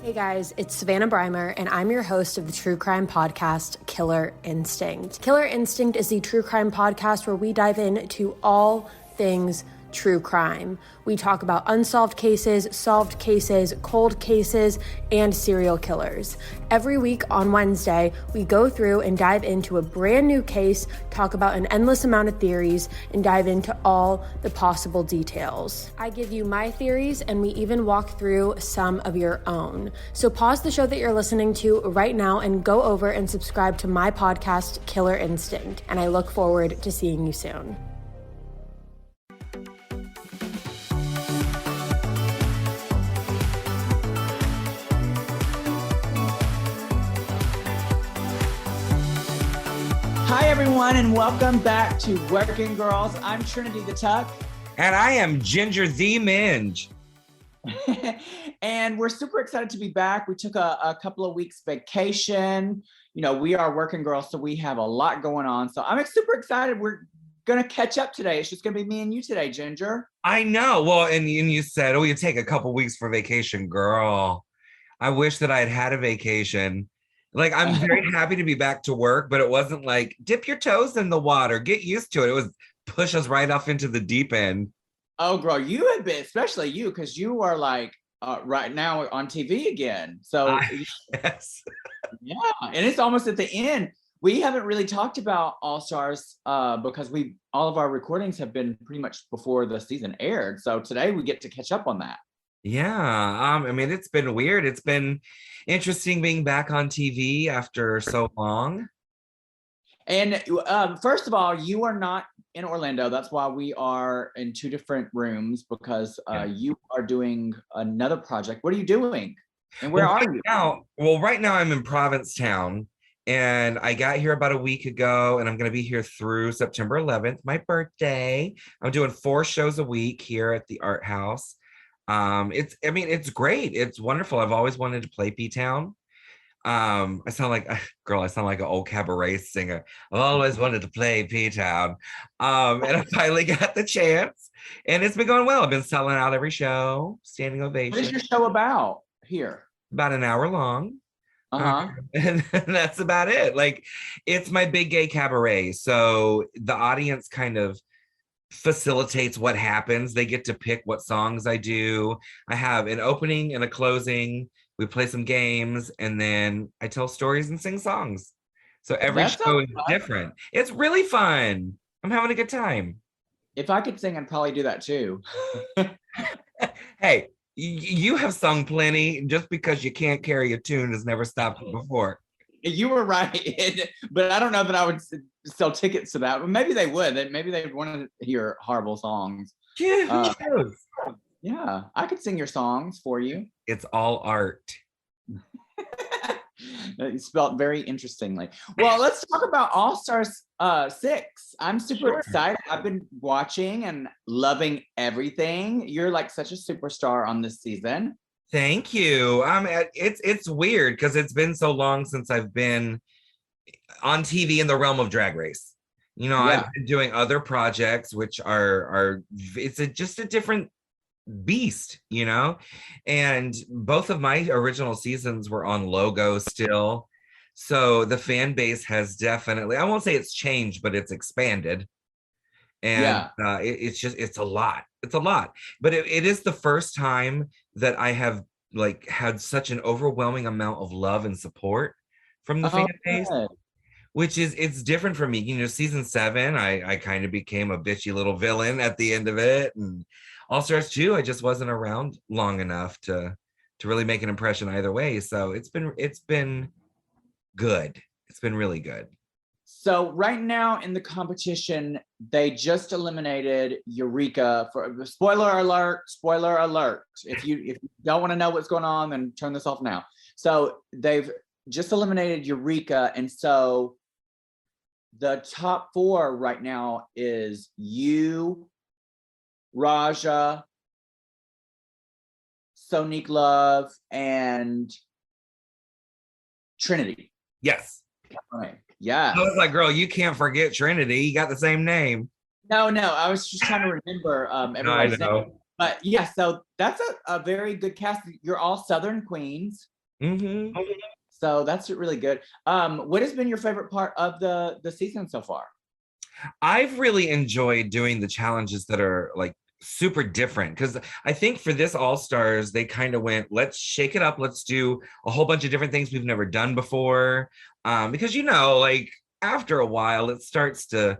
Hey guys, it's Savannah Breimer, and I'm your host of the true crime podcast, Killer Instinct. Killer Instinct is the true crime podcast where we dive into all things true crime. We talk about unsolved cases, solved cases, cold cases, and serial killers. Every week on Wednesday, we go through and dive into a brand new case, talk about an endless amount of theories, and dive into all the possible details. I give you my theories, and we even walk through some of your own. So pause the show that you're listening to right now and go over and subscribe to my podcast, Killer Instinct. And I look forward to seeing you soon. Hi, everyone, and welcome back to Working Girls. I'm Trinity the Tuck. And I am Ginger the Minge. And we're super excited to be back. We took a couple of weeks vacation. You know, we are working girls, so we have a lot going on. So I'm super excited. We're going to catch up today. It's just going to be me and you today, Ginger. I know. Well, and you said, you take a couple weeks for vacation. Girl, I wish that I had a vacation. Like, I'm very happy to be back to work, but it wasn't like, dip your toes in the water, get used to it. It was push us right off into the deep end. Oh, girl, you have been, especially you, because you are like right now on TV again. So, yes. Yeah, and it's almost at the end. We haven't really talked about All Stars because all of our recordings have been pretty much before the season aired. So today we get to catch up on that. Yeah, I mean, it's been weird. It's been interesting being back on TV after so long. And first of all, you are not in Orlando. That's why we are in two different rooms, because you are doing another project. What are you doing? And where are you? Right now I'm in Provincetown, and I got here about a week ago, and I'm going to be here through September 11th, my birthday. I'm doing 4 shows a week here at the Art House. It's great. It's wonderful. I've always wanted to play P-Town. I sound like an old cabaret singer. I've always wanted to play P-Town. And I finally got the chance, and it's been going well. I've been selling out every show, standing ovation. What is your show about here? About an hour long. Uh-huh. And that's about it. Like, it's my big gay cabaret. So the audience kind of facilitates what happens. They get to pick what songs I do. I have an opening and a closing. We play some games, and then I tell stories and sing songs. So every show is different. It's really fun. I'm having a good time. If I could sing, I'd probably do that too. Hey, you have sung plenty. Just because you can't carry a tune has never stopped you before. You were right, but I don't know that I would sell tickets to that. But maybe they would. Maybe they'd want to hear horrible songs. Yeah, yeah, I could sing your songs for you. It's all art. You spelled very interestingly. Well, let's talk about All Stars 6. I'm super excited. I've been watching and loving everything. You're like such a superstar on this season. Thank you. It's weird because it's been so long since I've been on TV in the realm of Drag Race. You know, I've been doing other projects, which it's just a different beast, you know? And both of my original seasons were on Logo still. So the fan base has definitely, I won't say it's changed, but it's expanded. And it's a lot. It's a lot. But it is the first time that I have like had such an overwhelming amount of love and support from the fan base, which it's different for me. You know, season 7, I kind of became a bitchy little villain at the end of it. And All Stars 2, I just wasn't around long enough to really make an impression either way. So it's been good. It's been really good. So right now in the competition, they just eliminated Eureka. For spoiler alert. If you don't want to know what's going on, then turn this off now. So they've just eliminated Eureka, and so the top 4 right now is you, Raja, Sonique Love, and Trinity. Yes. Right. Yeah. I was like, girl, you can't forget Trinity. You got the same name. No. I was just trying to remember everybody's name. But yeah, so that's a very good cast. You're all Southern queens. Mm-hmm. So that's really good. What has been your favorite part of the season so far? I've really enjoyed doing the challenges that are like super different because I think for this All Stars, they kind of went, let's shake it up. Let's do a whole bunch of different things we've never done before. Because like after a while, it starts to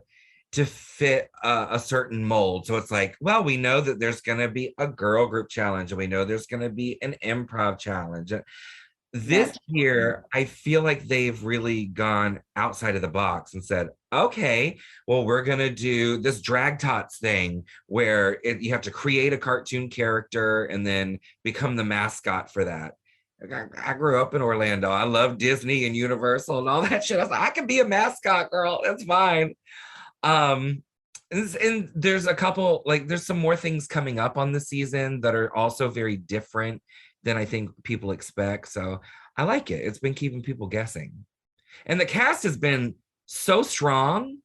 fit a certain mold. So it's like, well, we know that there's going to be a girl group challenge, and we know there's going to be an improv challenge. This year, I feel like they've really gone outside of the box and said, okay, well, we're going to do this drag tots thing where you have to create a cartoon character and then become the mascot for that. I grew up in Orlando. I love Disney and Universal and all that shit. I was like, I can be a mascot, girl. That's fine. And there's a couple, like, there's some more things coming up on the season that are also very different than I think people expect. So I like it. It's been keeping people guessing. And the cast has been so strong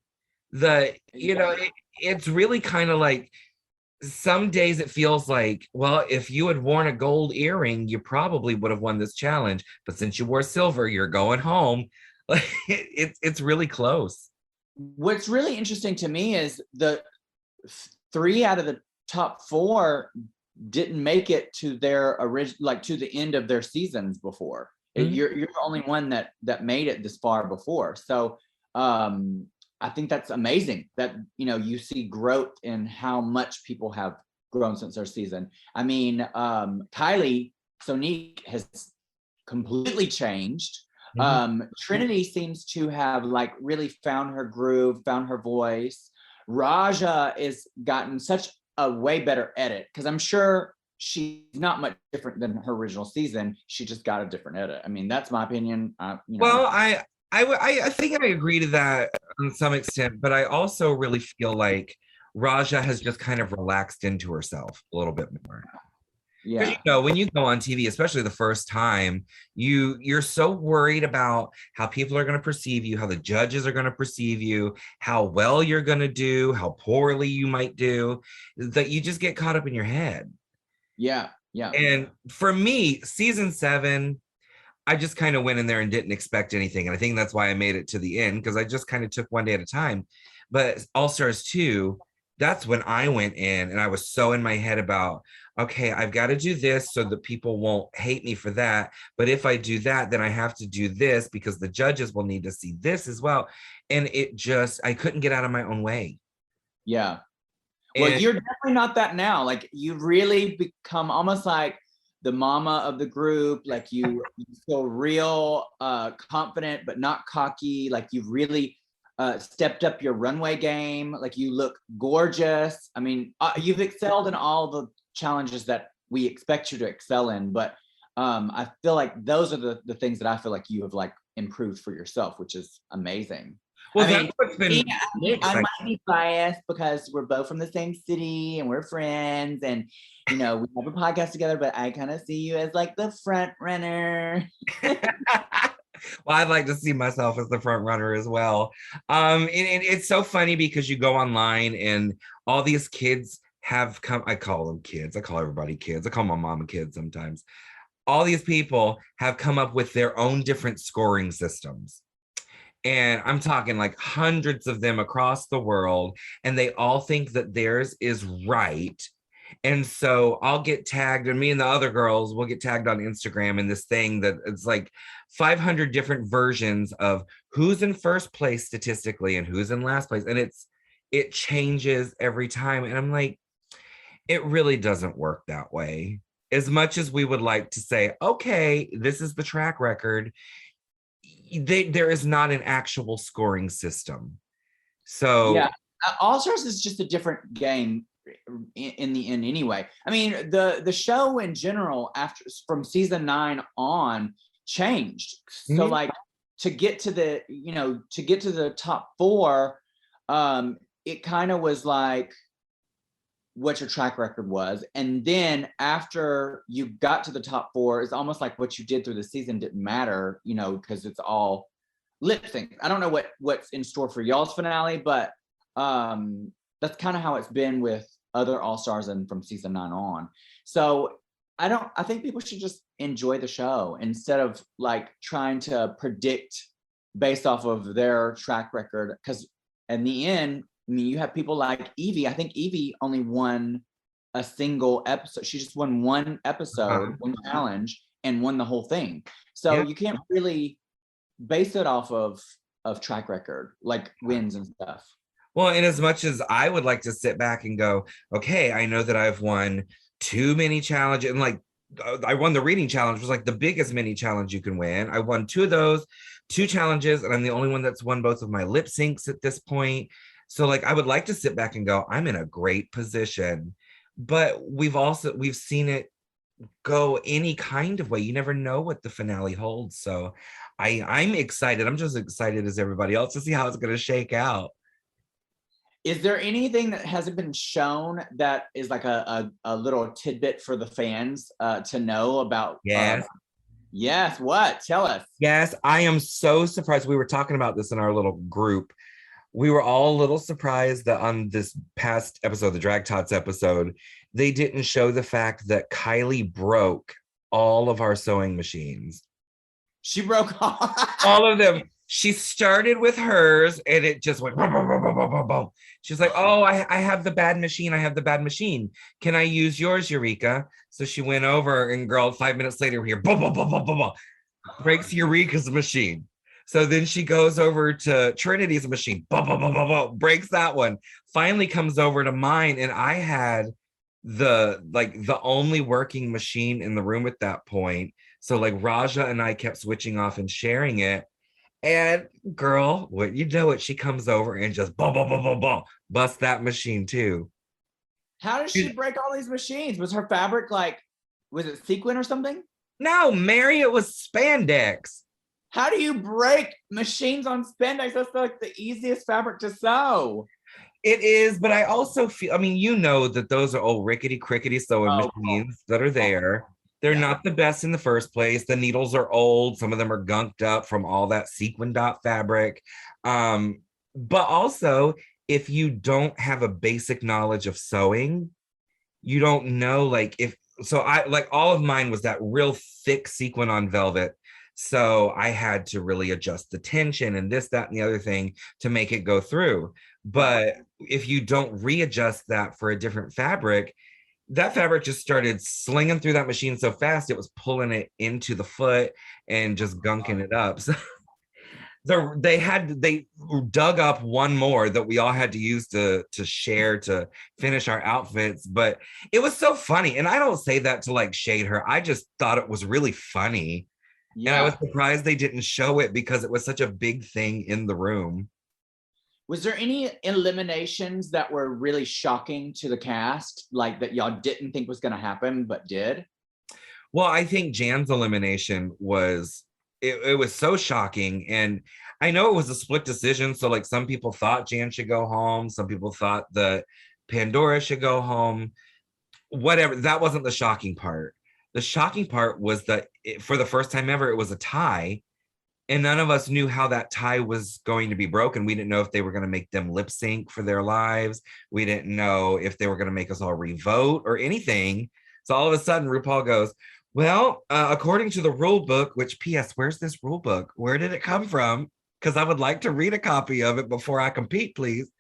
that, it's really kind of like some days it feels like, well, if you had worn a gold earring, you probably would have won this challenge. But since you wore silver, you're going home. Like it's really close. What's really interesting to me is the 3 out of the top 4 didn't make it to their original, to the end of their seasons before. Mm-hmm. You're the only one that made it this far before. So I think that's amazing that you see growth in how much people have grown since their season. I mean, Kylie Sonique has completely changed. Mm-hmm. Trinity seems to have really found her groove, found her voice. Raja is gotten such a way better edit, because I'm sure she's not much different than her original season. She just got a different edit. I mean, that's my opinion. Well, I think I agree to that on some extent, but I also really feel like Raja has just kind of relaxed into herself a little bit more. Yeah. When you go on TV, especially the first time, you're so worried about how people are going to perceive you, how the judges are going to perceive you, how well you're going to do, how poorly you might do, that you just get caught up in your head. Yeah. And for me, season 7, I just kind of went in there and didn't expect anything. And I think that's why I made it to the end, because I just kind of took one day at a time. But All Stars 2, that's when I went in and I was so in my head about, okay, I've got to do this so that people won't hate me for that. But if I do that, then I have to do this because the judges will need to see this as well. And I couldn't get out of my own way. Yeah. Well, you're definitely not that now. You've really become almost like the mama of the group. You feel real confident, but not cocky. You've really stepped up your runway game. You look gorgeous. I mean, you've excelled in all the challenges that we expect you to excel in, but I feel like those are the things that I feel like you have improved for yourself, which is amazing. Well, I might be biased because we're both from the same city and we're friends, and we have a podcast together, but I kind of see you as the front runner. Well, I'd like to see myself as the front runner as well. And it's so funny because you go online and all these kids have come. I call them kids. I call everybody kids. I call my mom a kid sometimes. All these people have come up with their own different scoring systems. And I'm talking hundreds of them across the world, and they all think that theirs is right. And so I'll get tagged, and me and the other girls will get tagged on Instagram in this thing that it's 500 different versions of who's in first place statistically and who's in last place. And it changes every time. And I'm like, it really doesn't work that way. As much as we would like to say, okay, this is the track record, there is not an actual scoring system. So yeah, All Stars is just a different game in the end anyway. I mean, the show in general from season 9 on changed. So mm-hmm. To get to the top 4, it kind of was what your track record was, and then after you got to the top 4, it's almost like what you did through the season didn't matter, because it's all lip sync. I don't know what's in store for y'all's finale, but that's kind of how it's been with other All-Stars and from season 9 on. So I think people should just enjoy the show instead of like trying to predict based off of their track record. Because in the end, I mean, you have people like Evie. I think Evie only won a single episode. She just won one episode, one challenge, and won the whole thing. So you can't really base it off of track record, like wins and stuff. Well, and as much as I would like to sit back and go, okay, I know that I've won 2 mini challenges, and like I won the reading challenge, was like the biggest mini challenge you can win. I won 2 of those, 2 challenges, and I'm the only one that's won both of my lip syncs at this point. So like I would like to sit back and go, I'm in a great position. But we've seen it go any kind of way. You never know what the finale holds. So I'm excited. I'm just excited as everybody else to see how it's going to shake out. Is there anything that hasn't been shown that is like a little tidbit for the fans to know about? Yes. Yes. What? Tell us. Yes. I am so surprised. We were talking about this in our little group. We were all a little surprised that on this past episode, the Drag Tots episode, they didn't show the fact that Kylie broke all of our sewing machines. She broke all of them. She started with hers and it just went boom, boom, boom, boom, boom, boom, boom. She's like, oh, I have the bad machine. I have the bad machine. Can I use yours, Eureka? So she went over and girl, 5 minutes later, we hear boom, boom, boom, boom, boom, boom. Breaks Eureka's machine. So then she goes over to Trinity's machine, boom, boom, boom, boom, boom, breaks that one. Finally comes over to mine, and I had the only working machine in the room at that point. So like Raja and I kept switching off and sharing it. And girl, what you know it, she comes over and just boom, boom, boom, boom, boom, bust that machine too. How does she break all these machines? Was her fabric like, was it sequin or something? No, Mary, it was spandex. How do you break machines on spandex? That's like the easiest fabric to sew. It is, but I also feel, I mean, you know that those are old rickety crickety sewing machines that are there. They're not the best in the first place. The needles are old. Some of them are gunked up from all that sequin dot fabric. But also, if you don't have a basic knowledge of sewing, you don't know, like I like all of mine was that real thick sequin on velvet. So I had to really adjust the tension and this, that, and the other thing to make it go through. But if you don't readjust that for a different fabric, that fabric just started slinging through that machine so fast, it was pulling it into the foot and just gunking it up. So they dug up one more that we all had to use to share to finish our outfits. But it was so funny. And I don't say that to like shade her. I just thought it was really funny. Yeah. And I was surprised they didn't show it because it was such a big thing in the room. Was there any eliminations that were really shocking to the cast, like that y'all didn't think was going to happen, but did? Well, I think Jan's elimination was, it was so shocking. And I know it was a split decision. So like some people thought Jan should go home. Some people thought that Pandora should go home. Whatever, that wasn't the shocking part. The shocking part was that for the first time ever, it was a tie. And none of us knew how that tie was going to be broken. We didn't know if they were going to make them lip sync for their lives. We didn't know if they were going to make us all revote or anything. So all of a sudden, RuPaul goes, well, according to the rule book, which P.S., where's this rule book? Where did it come from? Because I would like to read a copy of it before I compete, please.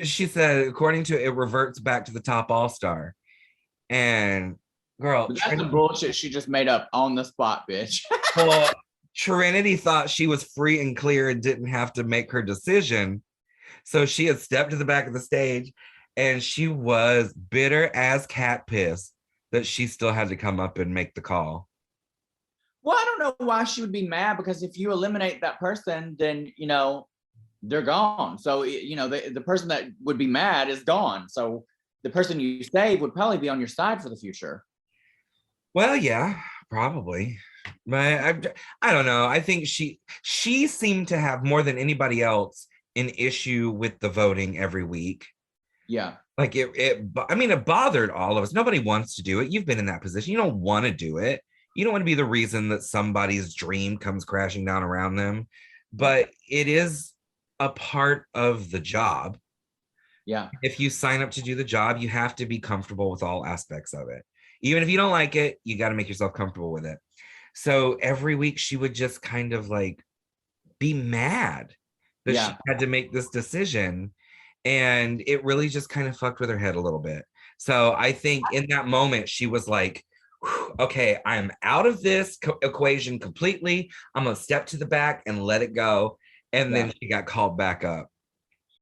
She said, according to it, reverts back to the top all-star. And girl, that's the bullshit she just made up on the spot, bitch. Well, Trinity thought she was free and clear and didn't have to make her decision. So she had stepped to the back of the stage and she was bitter as cat piss that she still had to come up and make the call. Well, I don't know why she would be mad, because if you eliminate that person, then, you know, they're gone. So, you know, the person that would be mad is gone. So the person you save would probably be on your side for the future. Well, yeah, probably. But I don't know. I think she seemed to have more than anybody else an issue with the voting every week. Yeah. Like it bothered all of us. Nobody wants to do it. You've been in that position. You don't want to do it. You don't want to be the reason that somebody's dream comes crashing down around them. But it is a part of the job. Yeah. If you sign up to do the job, you have to be comfortable with all aspects of it. Even if you don't like it, you got to make yourself comfortable with it. So every week she would just kind of like be mad that she Yeah. had to make this decision. And it really just kind of fucked with her head a little bit. So I think in that moment, she was like, okay, I'm out of this equation completely. I'm going to step to the back and let it go. And Yeah. then she got called back up.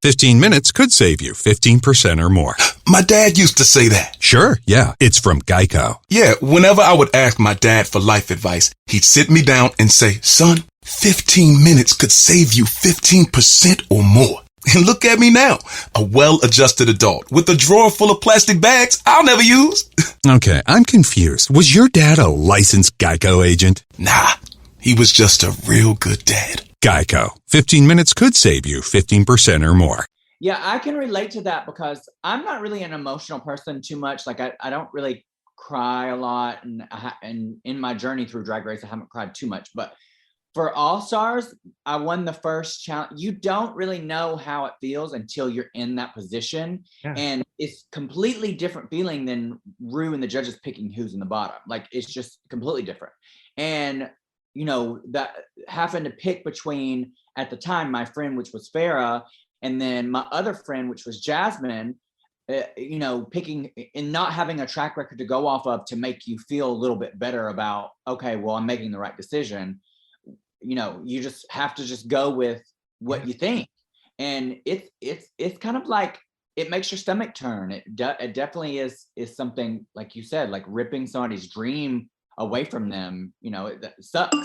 15 minutes could save you 15% or more. My dad used to say that. Sure, yeah. It's from Geico. Yeah, whenever I would ask my dad for life advice, he'd sit me down and say, son, 15 minutes could save you 15% or more. And look at me now, a well-adjusted adult with a drawer full of plastic bags I'll never use. Okay, I'm confused. Was your dad a licensed Geico agent? Nah, he was just a real good dad. Geico. 15 minutes could save you 15% or more. Yeah, I can relate to that because I'm not really an emotional person too much. Like I don't really cry a lot, and in my journey through Drag Race, I haven't cried too much. But for All Stars, I won the first challenge. You don't really know how it feels until you're in that position, and it's completely different feeling than Rue and the judges picking who's in the bottom. Like it's just completely different, and you know, that having to pick between, at the time, my friend, which was Farrah, and then my other friend, which was Jasmine, you know, picking and not having a track record to go off of to make you feel a little bit better about, okay, well, I'm making the right decision. You know, you just have to just go with what you think. And it's kind of like, it makes your stomach turn. It definitely is something, like you said, like ripping somebody's dream away from them, you know, it sucks.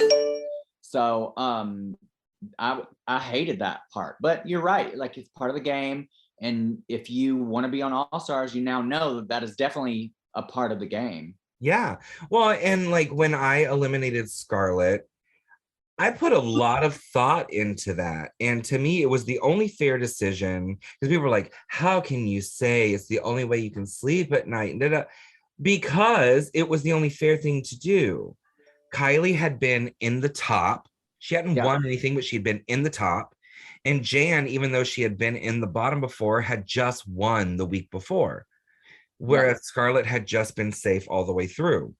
So I hated that part, but you're right, like it's part of the game, and if you want to be on All Stars, you now know that that is definitely a part of the game. Yeah. Well, and like when I eliminated Scarlett, I put a lot of thought into that. And to me, it was the only fair decision, because people were like, how can you say it's the only way you can sleep at night? Because it was the only fair thing to do. Kylie had been in the top. She hadn't won anything, but she'd been in the top. And Jan, even though she had been in the bottom before, had just won the week before. Whereas Scarlett had just been safe all the way through.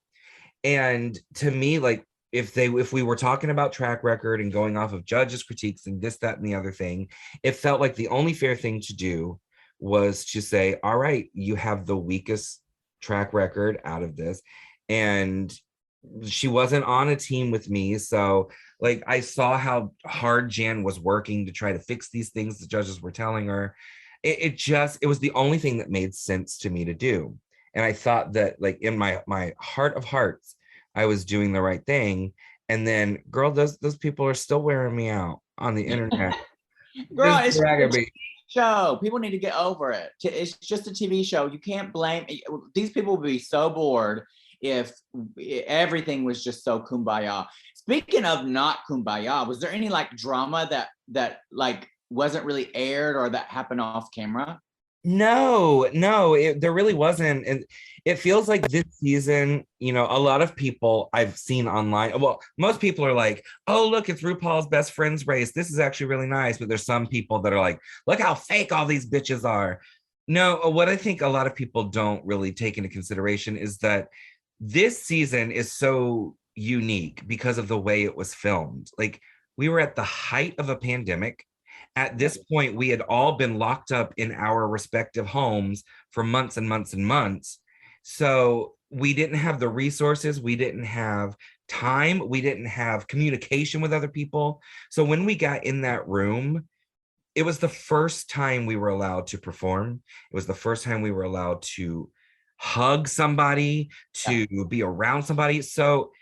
And to me, like, if we were talking about track record and going off of judges' critiques and this, that, and the other thing, it felt like the only fair thing to do was to say, all right, you have the weakest track record out of this. And she wasn't on a team with me. So like, I saw how hard Jan was working to try to fix these things the judges were telling her. It was the only thing that made sense to me to do. And I thought that, like, in my heart of hearts, I was doing the right thing. And then, girl, those people are still wearing me out on the internet. Girl, it's a TV show. People need to get over it. It's just a TV show. You can't blame these people. Would be so bored if everything was just so kumbaya. Speaking of not kumbaya, was there any like drama that like wasn't really aired or that happened off camera? No, there really wasn't. And it feels like this season, you know, a lot of people I've seen online, well, most people are like, oh, look, it's RuPaul's best friends race. This is actually really nice. But there's some people that are like, look how fake all these bitches are. No, what I think a lot of people don't really take into consideration is that this season is so unique because of the way it was filmed. Like, we were at the height of a pandemic. At this point, we had all been locked up in our respective homes for months and months and months. So we didn't have the resources. We didn't have time. We didn't have communication with other people. So when we got in that room, it was the first time we were allowed to perform. It was the first time we were allowed to hug somebody, to be around somebody. So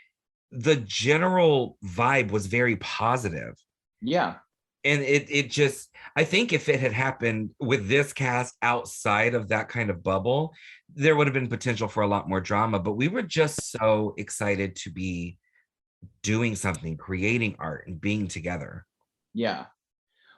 the general vibe was very positive. Yeah. And it just, I think if it had happened with this cast outside of that kind of bubble, there would have been potential for a lot more drama. But we were just so excited to be doing something, creating art and being together. Yeah.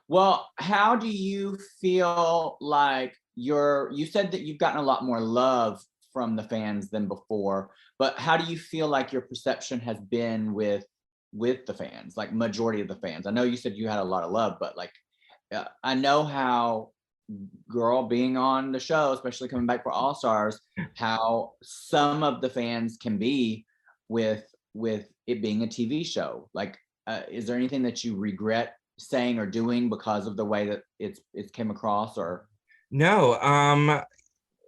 Well, how do you feel like you said that you've gotten a lot more love from the fans than before, but how do you feel like your perception has been with the fans, like majority of the fans? I know you said you had a lot of love, but like, I know how girl being on the show, especially coming back for All Stars, how some of the fans can be with it being a TV show. Like, is there anything that you regret saying or doing because of the way that it's came across? Or No,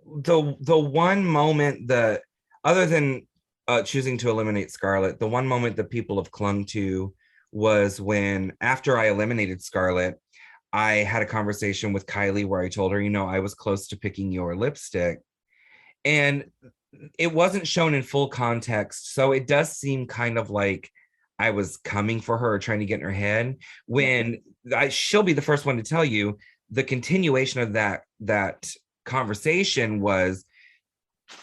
the one moment that, other than choosing to eliminate Scarlett, the one moment that people have clung to was when, after I eliminated Scarlett, I had a conversation with Kylie where I told her, you know, I was close to picking your lipstick. And it wasn't shown in full context. So it does seem kind of like I was coming for her, or trying to get in her head, when she'll be the first one to tell you the continuation of that conversation was,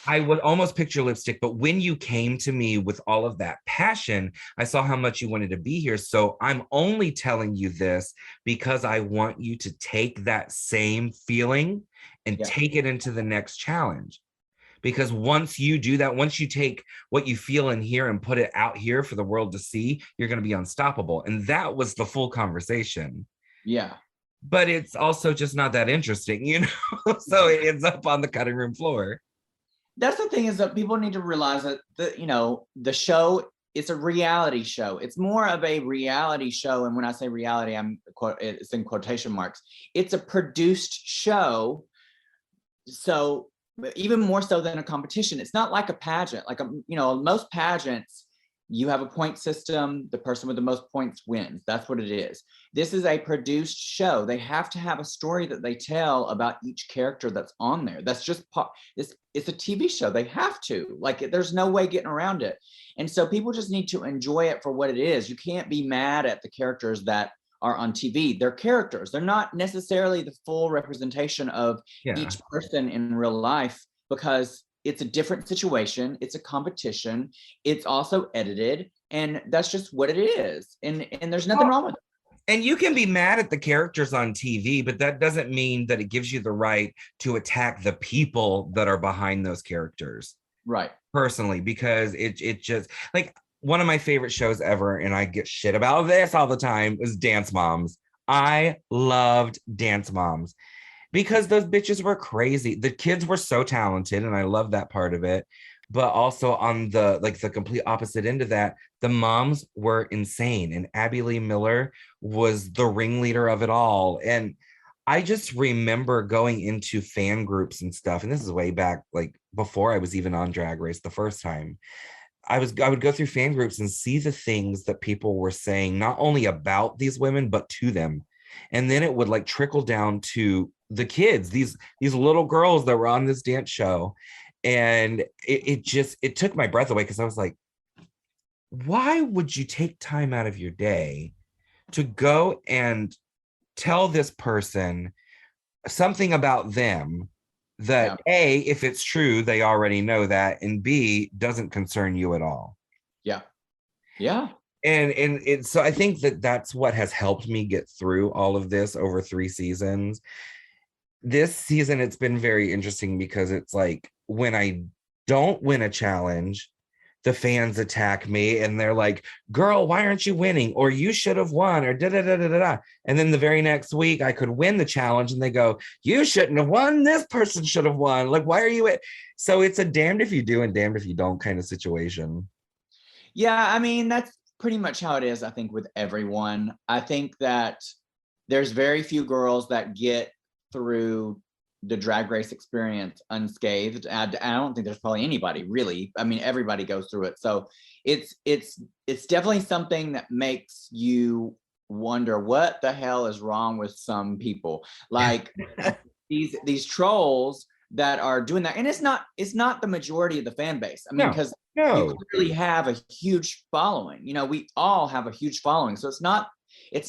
I would almost pick your lipstick, but when you came to me with all of that passion, I saw how much you wanted to be here. So I'm only telling you this because I want you to take that same feeling and take it into the next challenge. Because once you do that, once you take what you feel in here and put it out here for the world to see, you're going to be unstoppable. And that was the full conversation. Yeah. But it's also just not that interesting, you know? So it ends up on the cutting room floor. That's the thing, is that people need to realize that the show, it's a reality show. It's more of a reality show. And when I say reality, it's in quotation marks. It's a produced show. So even more so than a competition, it's not like a pageant. Like, most pageants, you have a point system. The person with the most points wins. That's what it is. This is a produced show. They have to have a story that they tell about each character that's on there. That's just it's a TV show. They have to. Like, there's no way getting around it. And so people just need to enjoy it for what it is. You can't be mad at the characters that are on TV. They're characters. They're not necessarily the full representation of each person in real life, because it's a different situation. It's a competition. It's also edited, and that's just what it is. And there's nothing wrong with it. And you can be mad at the characters on TV, but that doesn't mean that it gives you the right to attack the people that are behind those characters. Right. Personally, because it just, like, one of my favorite shows ever, and I get shit about this all the time, is Dance Moms. I loved Dance Moms because those bitches were crazy. The kids were so talented, and I love that part of it. But also on the complete opposite end of that, the moms were insane. And Abby Lee Miller was the ringleader of it all. And I just remember going into fan groups and stuff. And this is way back, like before I was even on Drag Race the first time. I would go through fan groups and see the things that people were saying, not only about these women, but to them. And then it would like trickle down to the kids, these little girls that were on this dance show. And it took my breath away, because I was like, why would you take time out of your day to go and tell this person something about them that A, if it's true, they already know that, and B, doesn't concern you at all? Yeah. And so I think that's what has helped me get through all of this over 3 seasons. This season, it's been very interesting, because it's like, when I don't win a challenge, the fans attack me and they're like, girl, why aren't you winning? Or you should have won, or da da da da da da. And then the very next week I could win the challenge and they go, you shouldn't have won. This person should have won. Like, why are you at? So it's a damned if you do and damned if you don't kind of situation. Yeah, I mean, that's pretty much how it is, I think, with everyone. I think that there's very few girls that get through the Drag Race experience unscathed. I don't think there's probably anybody, really. I mean, everybody goes through it. So it's definitely something that makes you wonder what the hell is wrong with some people. Like these trolls that are doing that. And it's not the majority of the fan base. I mean, because you really have a huge following. You know, we all have a huge following. So it's not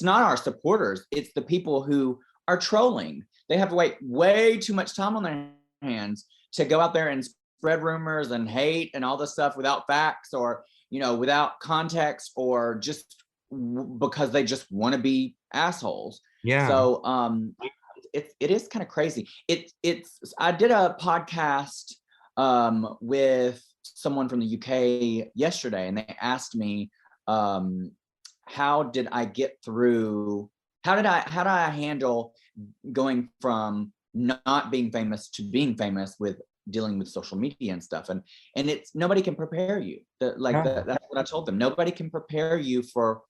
our supporters. It's the people who are trolling. They have to wait way too much time on their hands to go out there and spread rumors and hate and all this stuff without facts, or, without context, or just because they just want to be assholes. Yeah. So it is kind of crazy. I did a podcast with someone from the UK yesterday, and they asked me, how did I handle going from not being famous to being famous with dealing with social media and stuff. And it's, nobody can prepare you. That's what I told them. Nobody can prepare you for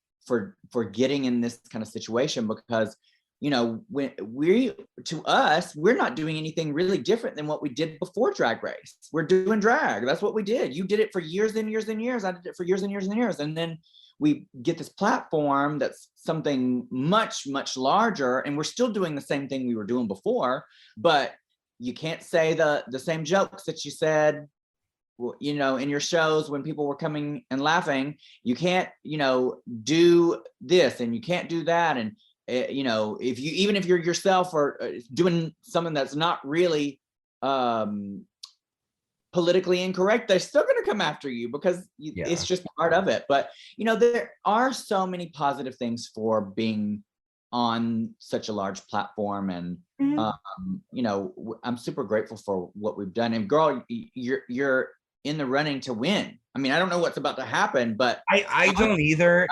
getting in this kind of situation, because when we're not doing anything really different than what we did before Drag Race. We're doing drag. That's what we did. You did it for years and years and years. I did it for years and years and years. And then we get this platform that's something much, much larger, and we're still doing the same thing we were doing before, but you can't say the same jokes that you said, in your shows when people were coming and laughing. You can't, do this and you can't do that. And if you're yourself or doing something that's not really politically incorrect, they're still going to come after you, because it's just part of it. But there are so many positive things for being on such a large platform, and I'm super grateful for what we've done. And girl, you're in the running to win. I mean, I don't know what's about to happen, but I don't either.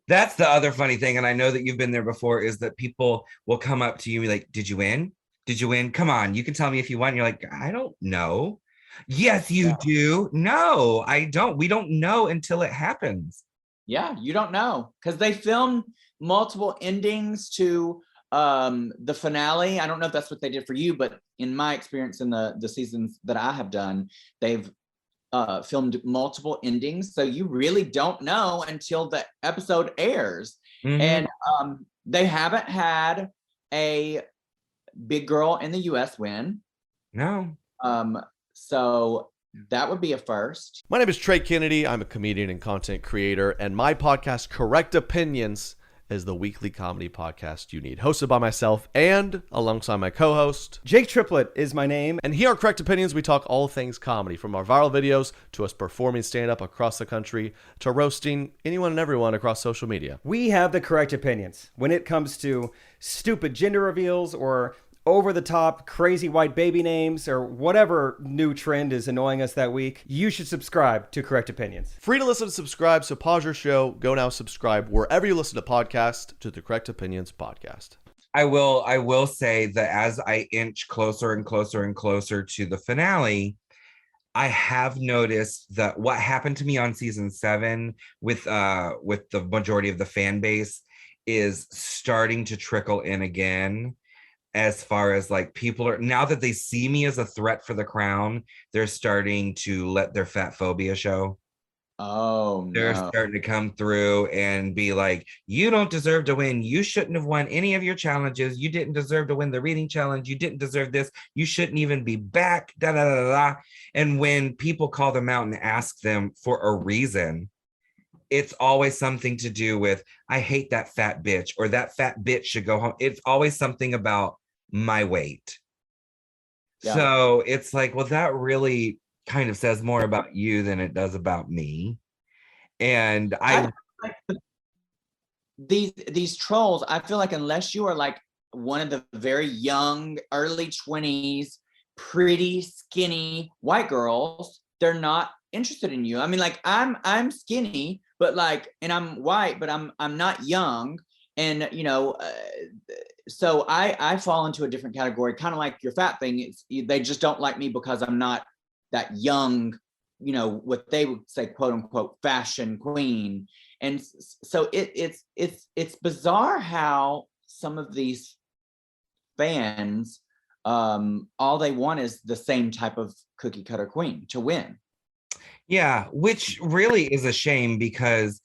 That's the other funny thing, and I know that you've been there before, is that people will come up to you and be like, did you win? Did you win? Come on, you can tell me if you won. You're like, I don't know. Yes, you do. No, I don't. We don't know until it happens. Yeah, you don't know, because they filmed multiple endings to the finale. I don't know if that's what they did for you, but in my experience in the seasons that I have done, they've filmed multiple endings, so you really don't know until the episode airs. And they haven't had a big girl in the US win. No. So that would be a first. My name is Trey Kennedy. I'm a comedian and content creator, and my podcast, Correct Opinions, is the weekly comedy podcast you need, hosted by myself and alongside my co-host Jake Triplett is my name. And here on Correct Opinions, we talk all things comedy, from our viral videos to us performing stand-up across the country to roasting anyone and everyone across social media. We have the correct opinions when it comes to stupid gender reveals or over-the-top crazy white baby names or whatever new trend is annoying us that week. You should subscribe to Correct Opinions. Free to listen and subscribe, so pause your show, go now subscribe wherever you listen to podcasts to the Correct Opinions podcast. I will say that as I inch closer and closer and closer to the finale, I have noticed that what happened to me on season 7 with the majority of the fan base is starting to trickle in again. As far as like, people are, now that they see me as a threat for the crown, they're starting to let their fat phobia show. Oh, they're starting to come through and be like, you don't deserve to win. You shouldn't have won any of your challenges. You didn't deserve to win the reading challenge. You didn't deserve this. You shouldn't even be back. Da, da, da, da, da. And when people call them out and ask them for a reason, it's always something to do with, I hate that fat bitch, or that fat bitch should go home. It's always something about my weight. Yeah. So it's like, well, that really kind of says more about you than it does about me. And these trolls, I feel like unless you are like one of the very young, early 20s, pretty skinny white girls, they're not interested in you. I mean, like I'm skinny, but like, and I'm white, but I'm not young. And, so I fall into a different category, kind of like your fat thing. They just don't like me because I'm not that young, what they would say, quote unquote, fashion queen. And so it's bizarre how some of these fans, all they want is the same type of cookie cutter queen to win. Yeah, which really is a shame, because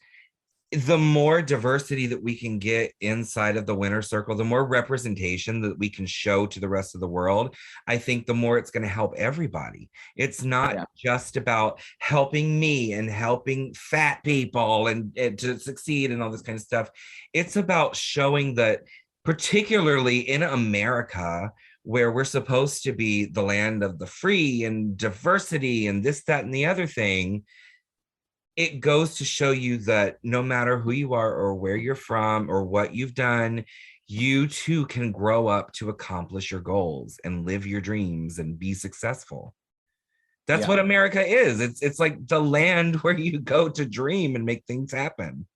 the more diversity that we can get inside of the winner circle, the more representation that we can show to the rest of the world, I think the more it's going to help everybody. It's not just about helping me and helping fat people and to succeed and all this kind of stuff. It's about showing that, particularly in America, where we're supposed to be the land of the free and diversity and this, that, and the other thing, it goes to show you that no matter who you are or where you're from or what you've done, you too can grow up to accomplish your goals and live your dreams and be successful. That's what America is. It's like the land where you go to dream and make things happen.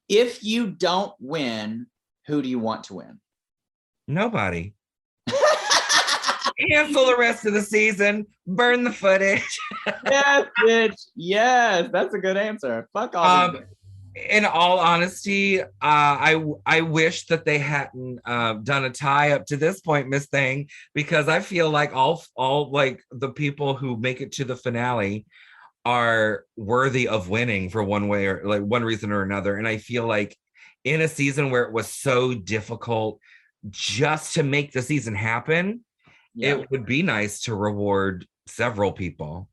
If you don't win, who do you want to win? Nobody. Cancel the rest of the season. Burn the footage. Yes, bitch. Yes, that's a good answer. Fuck all these. In all honesty, I wish that they hadn't done a tie up to this point, Miss Thing, because I feel like all like the people who make it to the finale are worthy of winning for one way or like one reason or another. And I feel like in a season where it was so difficult just to make the season happen, it would be nice to reward several people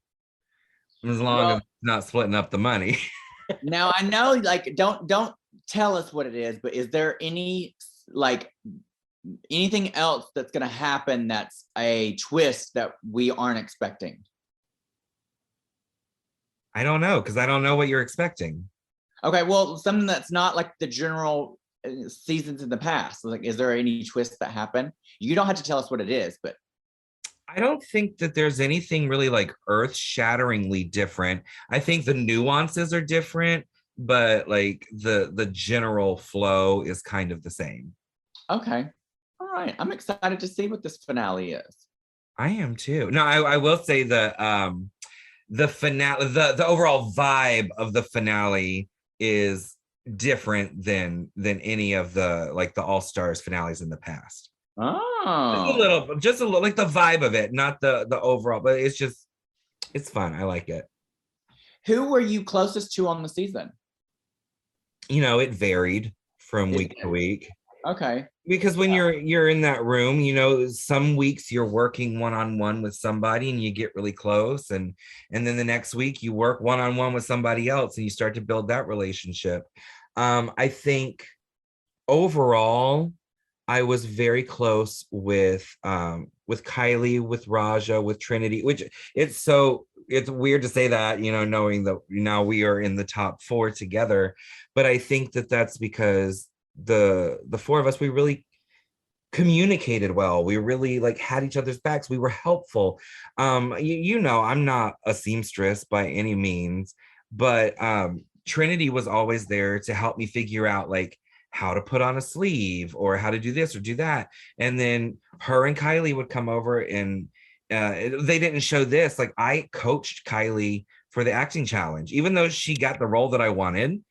as long as it's not splitting up the money. Now I know, like, don't tell us what it is, but is there any like anything else that's gonna happen that's a twist that we aren't expecting? I don't know, because I don't know what you're expecting. Okay, well, something that's not like the general seasons in the past. Like, is there any twists that happen? You don't have to tell us what it is, but I don't think that there's anything really like earth-shatteringly different. I think the nuances are different, but like the general flow is kind of the same. okay. All right. I'm excited to see what this finale is. I am too. No, I will say the finale, the overall vibe of the finale is different than any of the like the All Stars finales in the past. Oh, Just a little, like the vibe of it, not the overall, but it's fun. I like it. who were you closest to on the season? You know, it varied from week to week. Okay. Because when you're in that room, you know, some weeks you're working one-on-one with somebody and you get really close, and then the next week you work one-on-one with somebody else and you start to build that relationship. I think overall I was very close with Kylie, with Raja, with Trinity, which it's weird to say that, you know, knowing that now we are in the top 4 together, but I think that that's because the 4 of us, we really communicated well. We really like had each other's backs. We were helpful. You know, I'm not a seamstress by any means, but Trinity was always there to help me figure out like how to put on a sleeve or how to do this or do that. And then her and Kylie would come over and they didn't show this. Like I coached Kylie for the acting challenge, even though she got the role that I wanted.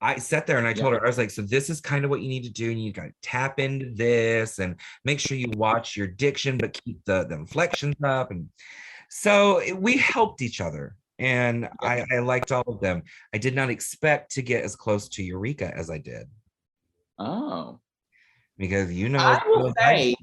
I sat there and I told her, I was like, so this is kind of what you need to do. And you got to tap into this and make sure you watch your diction, but keep the inflections up. And so we helped each other. And I liked all of them. I did not expect to get as close to Eureka as I did. Oh. Because, you know, I will say,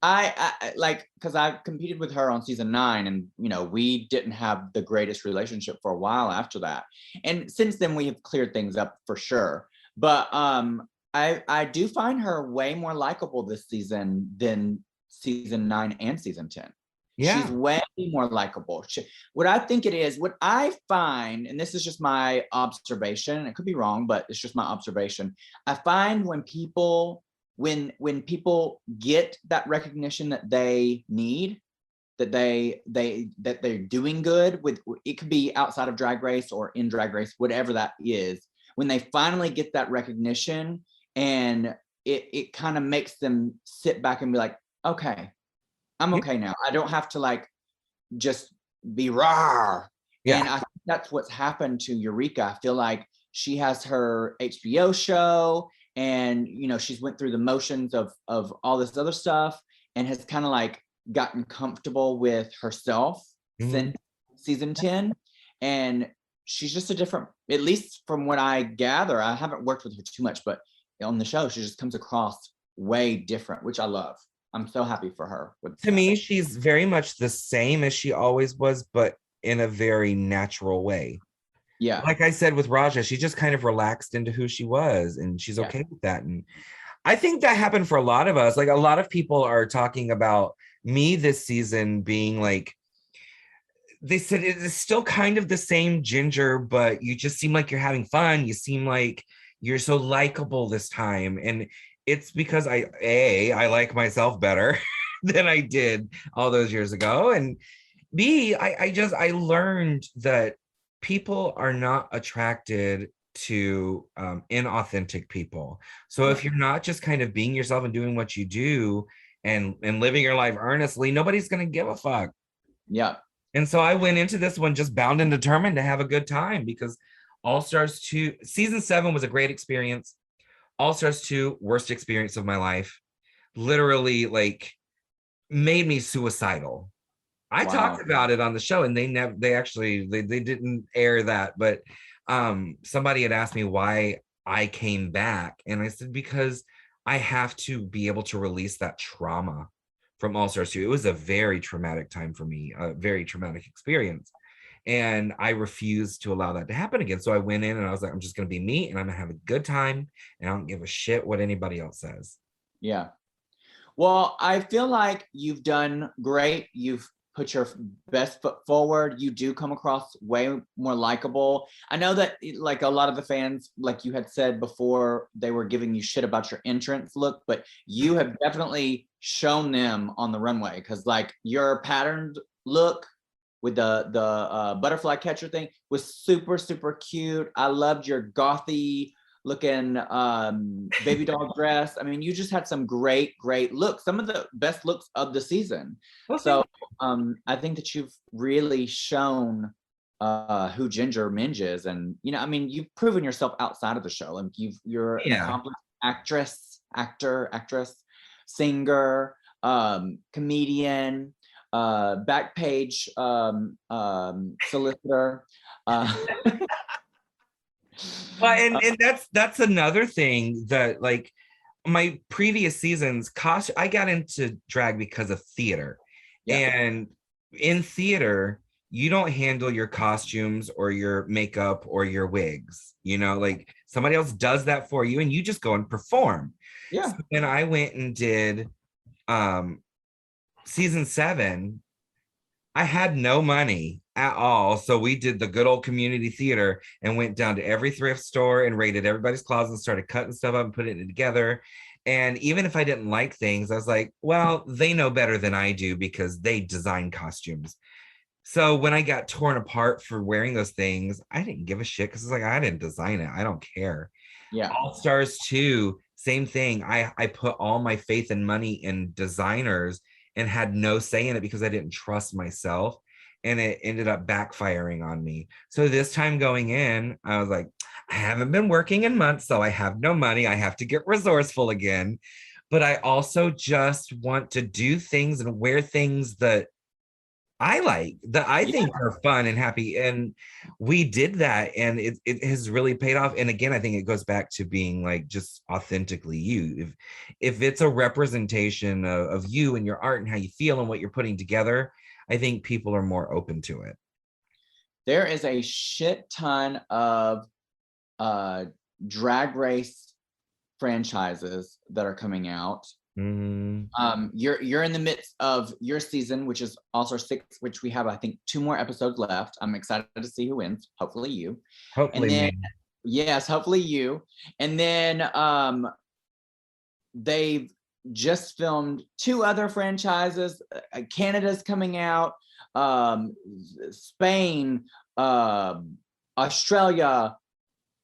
I like, because I competed with her on season 9, and you know, we didn't have the greatest relationship for a while after that, and since then we have cleared things up for sure. But I do find her way more likable this season than season 9 and season 10. Yeah. She's way more likable. What I think it is, what I find, and this is just my observation, and it could be wrong, but it's just my observation. I find when people get that recognition that they need, that they're doing good with, it could be outside of Drag Race or in Drag Race, whatever that is, when they finally get that recognition, and it kind of makes them sit back and be like, okay, I'm okay now. I don't have to like just be raw. Yeah. And I think that's what's happened to Eureka. I feel like she has her HBO show, and you know, she's went through the motions of all this other stuff, and has kind of like gotten comfortable with herself since season 10. And she's just a different, at least from what I gather, I haven't worked with her too much, but on the show she just comes across way different, which I love. I'm so happy for her. To me, she's very much the same as she always was, but in a very natural way. Yeah. Like I said with Raja, she just kind of relaxed into who she was, and she's okay with that. And I think that happened for a lot of us. Like a lot of people are talking about me this season being like, they said it is still kind of the same Ginger, but you just seem like you're having fun. You seem like you're so likable this time. And it's because I like myself better than I did all those years ago. And B, I learned that people are not attracted to inauthentic people. So if you're not just kind of being yourself and doing what you do, and living your life earnestly, nobody's going to give a fuck. Yeah. And so I went into this one just bound and determined to have a good time, because All Stars 2 season 7 was a great experience. All Stars 2, worst experience of my life. Literally, like, made me suicidal. I talked about it on the show, and they didn't air that, but somebody had asked me why I came back, and I said because I have to be able to release that trauma from All Stars 2. It was a very traumatic time for me, a very traumatic experience. And I refused to allow that to happen again. So I went in and I was like, I'm just going to be me, and I'm going to have a good time, and I don't give a shit what anybody else says. Yeah. Well, I feel like you've done great. You've put your best foot forward. You do come across way more likable. I know that like a lot of the fans, like you had said before, they were giving you shit about your entrance look, but you have definitely shown them on the runway, because like your patterned look with the butterfly catcher thing was super, super cute. I loved your gothy looking baby doll dress. I mean, you just had some great looks, some of the best looks of the season. So I think that you've really shown who Ginger Minj is. And I mean, you've proven yourself outside of the show, and you're an accomplished actress, singer, comedian, back page solicitor. Well, and that's another thing that, like, my previous seasons, I got into drag because of theater. And in theater, you don't handle your costumes or your makeup or your wigs, like somebody else does that for you, and you just go and perform. So when I went and did season 7, I had no money at all. So we did the good old community theater and went down to every thrift store and raided everybody's closet and started cutting stuff up and putting it together. And even if I didn't like things, I was like, well, they know better than I do because they design costumes. So when I got torn apart for wearing those things, I didn't give a shit, because it's like, I didn't design it. I don't care. All Stars 2, same thing. I put all my faith and money in designers and had no say in it because I didn't trust myself, and it ended up backfiring on me. So this time going in, I was like, I haven't been working in months, so I have no money. I have to get resourceful again. But I also just want to do things and wear things that I like, that I think are fun and happy. And we did that, and it has really paid off. And again, I think it goes back to being like just authentically you. If it's a representation of you and your art and how you feel and what you're putting together, I think people are more open to it. There is a shit ton of drag race franchises that are coming out. You're in the midst of your season, which is also 6, which we have, I think, 2 more episodes left. I'm excited to see who wins. Hopefully you. Hopefully and then, me. Yes, hopefully you. And then they've just filmed 2 other franchises. Canada's coming out. Spain, Australia.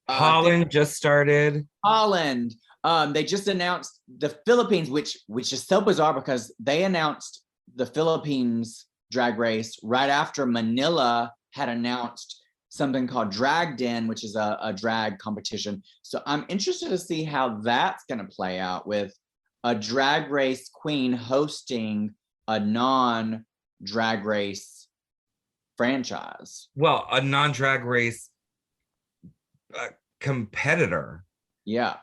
Holland just started. Holland. They just announced the Philippines, which is so bizarre because they announced the Philippines drag race right after Manila had announced something called Drag Den, which is a drag competition. So I'm interested to see how that's going to play out, with a drag race queen hosting a non-drag race franchise. Well, a non-drag race competitor. Yeah.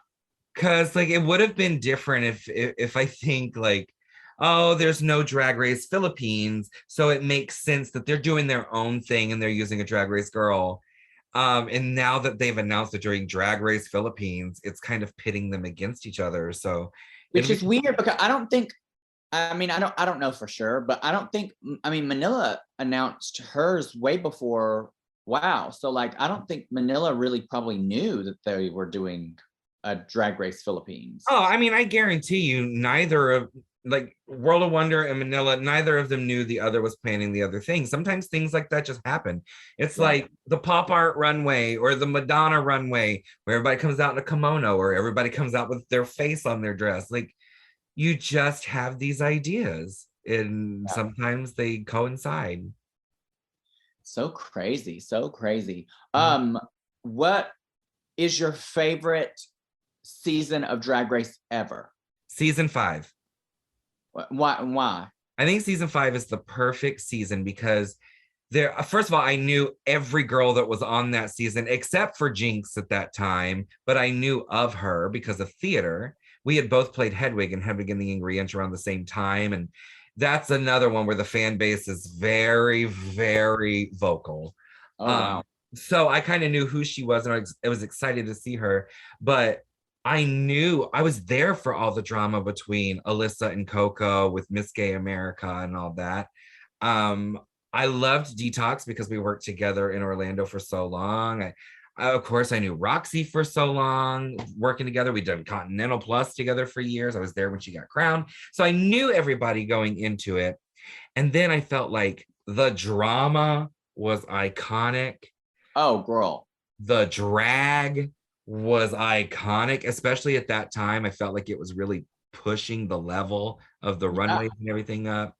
Because like it would have been different if I think like, oh, there's no Drag Race Philippines, so it makes sense that they're doing their own thing and they're using a Drag Race girl. And now that they've announced that during Drag Race Philippines, it's kind of pitting them against each other. So, which is weird because I don't know for sure, but Manila announced hers way before. Wow. So like, I don't think Manila really probably knew that they were doing a Drag Race Philippines. Oh, I mean, I guarantee you neither of like World of Wonder and Manila, neither of them knew the other was planning the other thing. Sometimes things like that just happen. It's like the pop art runway or the Madonna runway where everybody comes out in a kimono or everybody comes out with their face on their dress. Like you just have these ideas and sometimes they coincide. So crazy, so crazy. Mhm. What is your favorite season of Drag Race ever? Season 5. Why? I think season 5 is the perfect season because there, first of all, I knew every girl that was on that season except for Jinx at that time, but I knew of her because of theater. We had both played Hedwig and Hedwig and the Angry Inch around the same time. And that's another one where the fan base is very, very vocal. Oh, wow. So I kind of knew who she was, and I was excited to see her. But I knew I was there for all the drama between Alyssa and Coco with Miss Gay America and all that. Um, I loved Detox because we worked together in Orlando for so long. Of course, I knew Roxy for so long, working together. We did Continental Plus together for years. I was there when she got crowned. So I knew everybody going into it. And then I felt like the drama was iconic. Oh, girl. The drag was iconic, especially at that time. I felt like it was really pushing the level of the runways and everything up.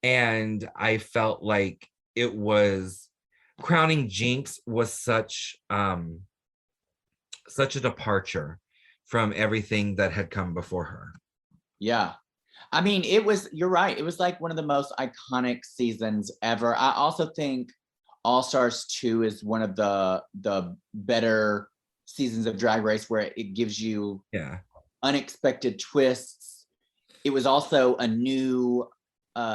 And I felt like it was crowning Jinx was such a departure from everything that had come before her. Yeah. I mean, you're right. It was like one of the most iconic seasons ever. I also think All Stars 2 is one of the better seasons of Drag Race where it gives you unexpected twists. It was also a new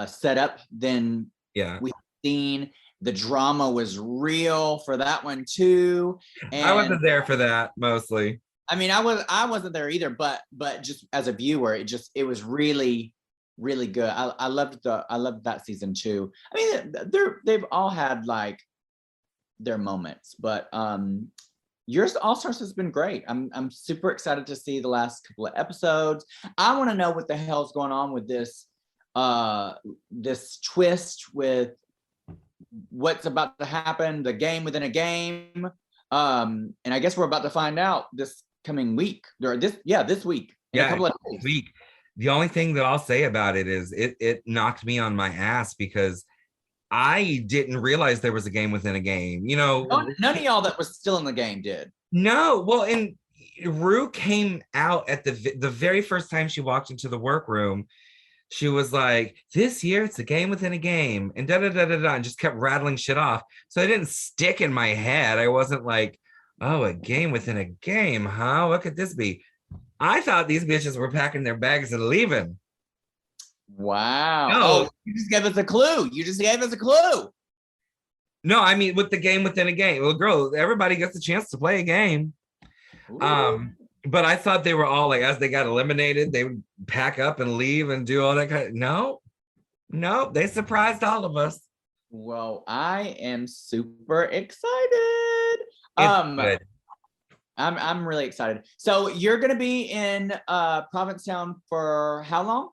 setup than we've seen. The drama was real for that one too. And I wasn't there for that mostly. I mean, I wasn't there either, but just as a viewer, it was really, really good. I loved that season too. I mean, they've all had like their moments, but yours All Stars has been great. I'm super excited to see the last couple of episodes. I want to know what the hell's going on with this twist with what's about to happen, the game within a game. And I guess we're about to find out this coming week or this week in a couple of days. Week. The only thing that I'll say about it is it knocked me on my ass because I didn't realize there was a game within a game. You know, none of y'all that was still in the game did. No, well, and Rue came out at the very first time she walked into the workroom. She was like, this year it's a game within a game, and and just kept rattling shit off. So it didn't stick in my head. I wasn't like, oh, a game within a game, huh? What could this be? I thought these bitches were packing their bags and leaving. Wow. No. Oh, you just gave us a clue. No, I mean with the game within a game. Well, girl, everybody gets a chance to play a game. Ooh. But I thought they were all like, as they got eliminated, they would pack up and leave and do all that kind of. No, they surprised all of us. Well, I am super excited. Good. I'm really excited. So you're gonna be in Provincetown for how long?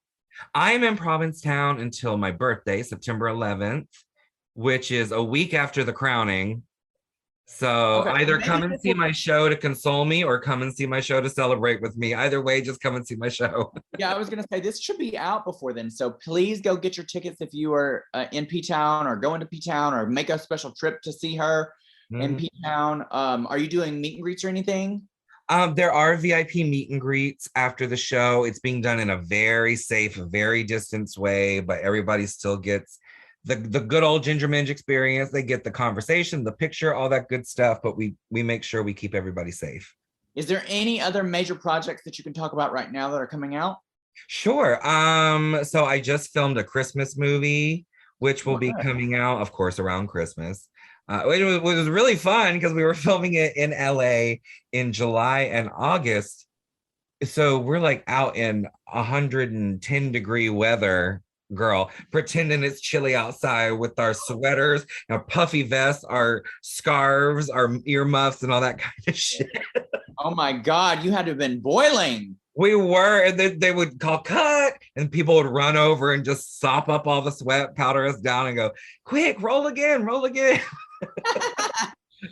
I'm in Provincetown until my birthday, September 11th, which is a week after the crowning. So either come and see my show to console me or come and see my show to celebrate with me. Either way, just come and see my show. Yeah, I was going to say this should be out before then. So please go get your tickets if you are in P-Town or going to P-Town or make a special trip to see her in P-Town. Are you doing meet and greets or anything? There are VIP meet and greets after the show. It's being done in a very safe, very distanced way, but everybody still gets the good old Ginger Minge experience. They get the conversation, the picture, all that good stuff, but we make sure we keep everybody safe. Is there any other major projects that you can talk about right now that are coming out? Sure. So I just filmed a Christmas movie, which will be coming out, of course, around Christmas. It was really fun because we were filming it in LA in July and August. So we're like out in 110-degree weather, girl, pretending it's chilly outside with our sweaters, our puffy vests, our scarves, our earmuffs, and all that kind of shit. Oh my God, you had to have been boiling. We were, and then they would call cut, and people would run over and just sop up all the sweat, powder us down, and go, quick, roll again, roll again.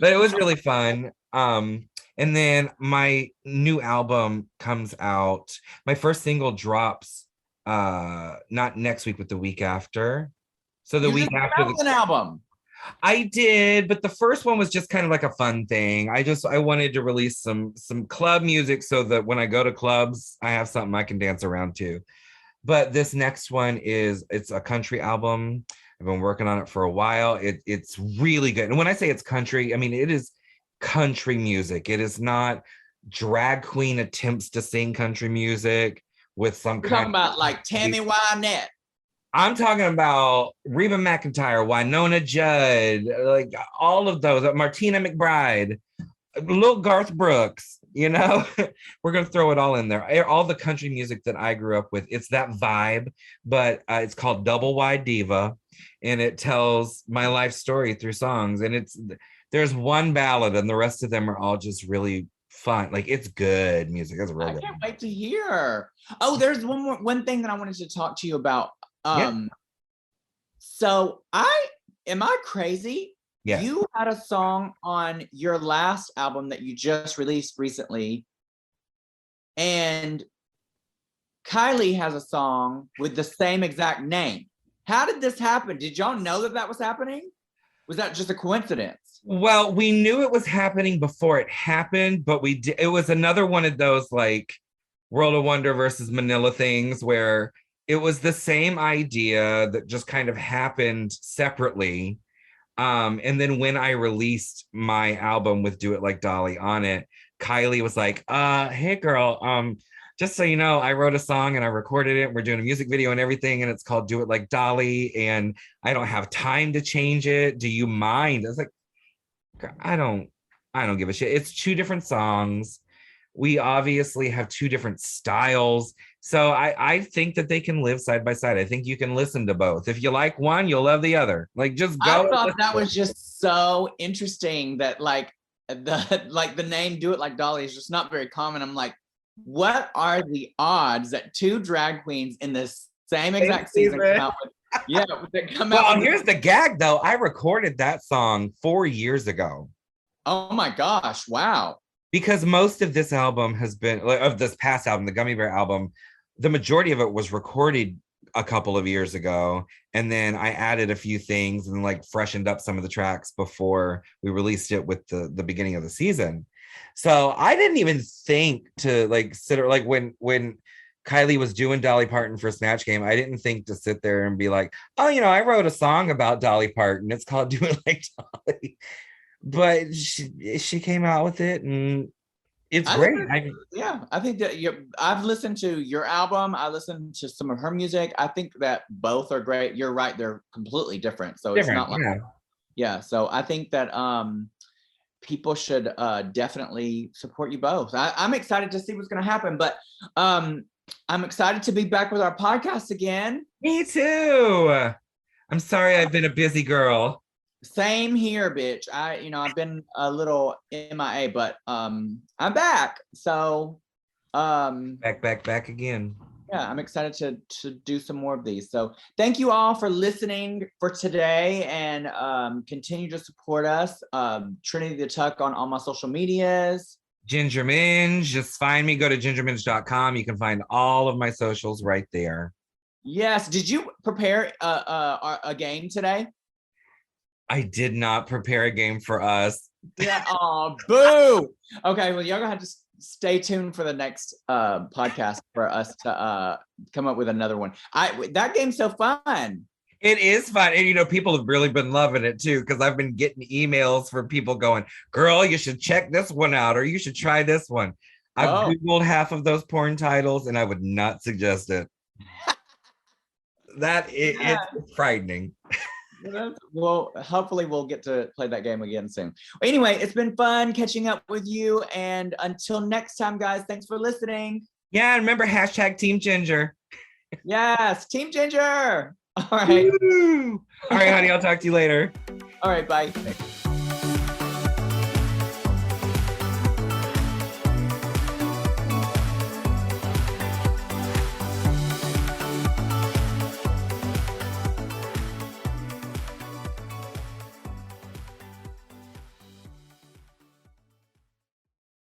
But it was really fun. And then my new album comes out. My first single drops not next week, but the week after. So the You week just came after out with an album. I did, but the first one was just kind of like a fun thing. I wanted to release some club music so that when I go to clubs, I have something I can dance around to. But this next one it's a country album. I've been working on it for a while. It's really good. And when I say it's country, I mean it is country music. It is not drag queen attempts to sing country music with some We're kind talking about like Tammy Wynette. I'm talking about Reba McEntire, Winona Judd, like all of those, Martina McBride, little Garth Brooks, you know, we're going to throw it all in there. All the country music that I grew up with, it's that vibe, but it's called Double Wide Diva, and it tells my life story through songs. And there's one ballad and the rest of them are all just really fun. Like it's good music. It's real I good. can't wait to hear. Oh, there's one thing that I wanted to talk to you about. So am I crazy? Yes. You had a song on your last album that you just released recently, and Kylie has a song with the same exact name. How did this happen? Did y'all know that was happening? Was that just a coincidence? Well, we knew it was happening before it happened, but it was another one of those like World of Wonder versus Manila things where it was the same idea that just kind of happened separately. And then when I released my album with Do It Like Dolly on it, Kylie was like, hey girl, just so you know, I wrote a song and I recorded it. We're doing a music video and everything, and it's called Do It Like Dolly, and I don't have time to change it. Do you mind? I was like, I don't give a shit. It's two different songs. We obviously have two different styles. So I think that they can live side by side. I think you can listen to both. If you like one, you'll love the other. Like just go. I thought that was just so interesting that like the name Do It Like Dolly is just not very common. I'm like, what are the odds that two drag queens in this same exact season come out with Well, here's the gag though. I recorded that song 4 years ago. Oh my gosh, wow. Because most of this album has been, of this past album, the Gummy Bear album, the majority of it was recorded a couple of years ago. And then I added a few things and like freshened up some of the tracks before we released it with the beginning of the season. So I didn't even think to like when Kylie was doing Dolly Parton for Snatch Game, I didn't think to sit there and be like, oh, I wrote a song about Dolly Parton. It's called Do It Like Dolly. But she came out with it, and it's great. I think that I've listened to your album. I listened to some of her music. I think that both are great. You're right; they're completely different. So it's not like So I think that people should definitely support you both. I'm excited to see what's going to happen, but I'm excited to be back with our podcast again. Me too. I'm sorry I've been a busy girl. Same here, bitch. I've been a little MIA, but I'm back. So back again. Yeah, I'm excited to do some more of these. So thank you all for listening for today, and continue to support us. Trinity the Tuck on all my social medias. Ginger Minge, just find me. Go to gingerminge.com. You can find all of my socials right there. Yes. Did you prepare a game today? I did not prepare a game for us. Yeah. Oh, boo. Okay. Well, y'all gonna have to stay tuned for the next podcast for us to come up with another one. That game's so fun. It is fun. And people have really been loving it too, because I've been getting emails from people going, girl, you should check this one out, or you should try this one. I've Googled half of those porn titles and I would not suggest it. It's frightening. Well, hopefully we'll get to play that game again soon. Anyway, it's been fun catching up with you. And until next time, guys, thanks for listening. Yeah, remember #Team Ginger. Yes, Team Ginger. All right. Woo! All right, honey, I'll talk to you later. All right, bye.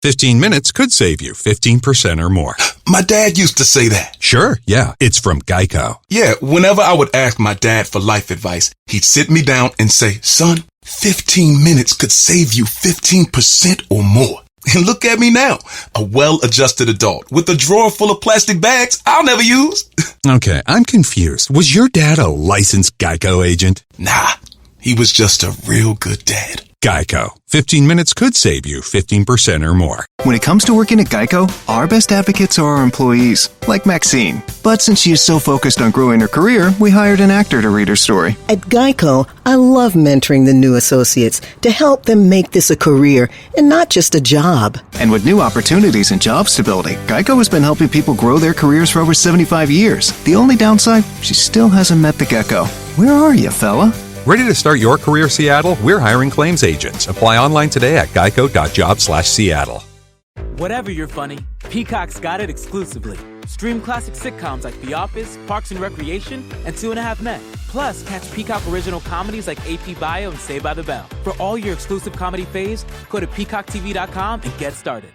15 minutes could save you 15% or more. My dad used to say that. Sure, yeah, it's from Geico. Yeah, whenever I would ask my dad for life advice, he'd sit me down and say, son, 15 minutes could save you 15% or more. And look at me now, a well-adjusted adult with a drawer full of plastic bags I'll never use. Okay, I'm confused. Was your dad a licensed Geico agent? Nah, he was just a real good dad. Geico. 15 minutes could save you 15% or more. When it comes to working at Geico, our best advocates are our employees, like Maxine. But since she is so focused on growing her career, we hired an actor to read her story. At Geico, I love mentoring the new associates to help them make this a career and not just a job. And with new opportunities and job stability, Geico has been helping people grow their careers for over 75 years. The only downside, she still hasn't met the gecko. Where are you, fella? Ready to start your career, Seattle? We're hiring claims agents. Apply online today at geico.job/Seattle. Whatever you're funny, Peacock's got it exclusively. Stream classic sitcoms like The Office, Parks and Recreation, and 2.5 Men. Plus, catch Peacock original comedies like AP Bio and Saved by the Bell. For all your exclusive comedy faves, go to peacocktv.com and get started.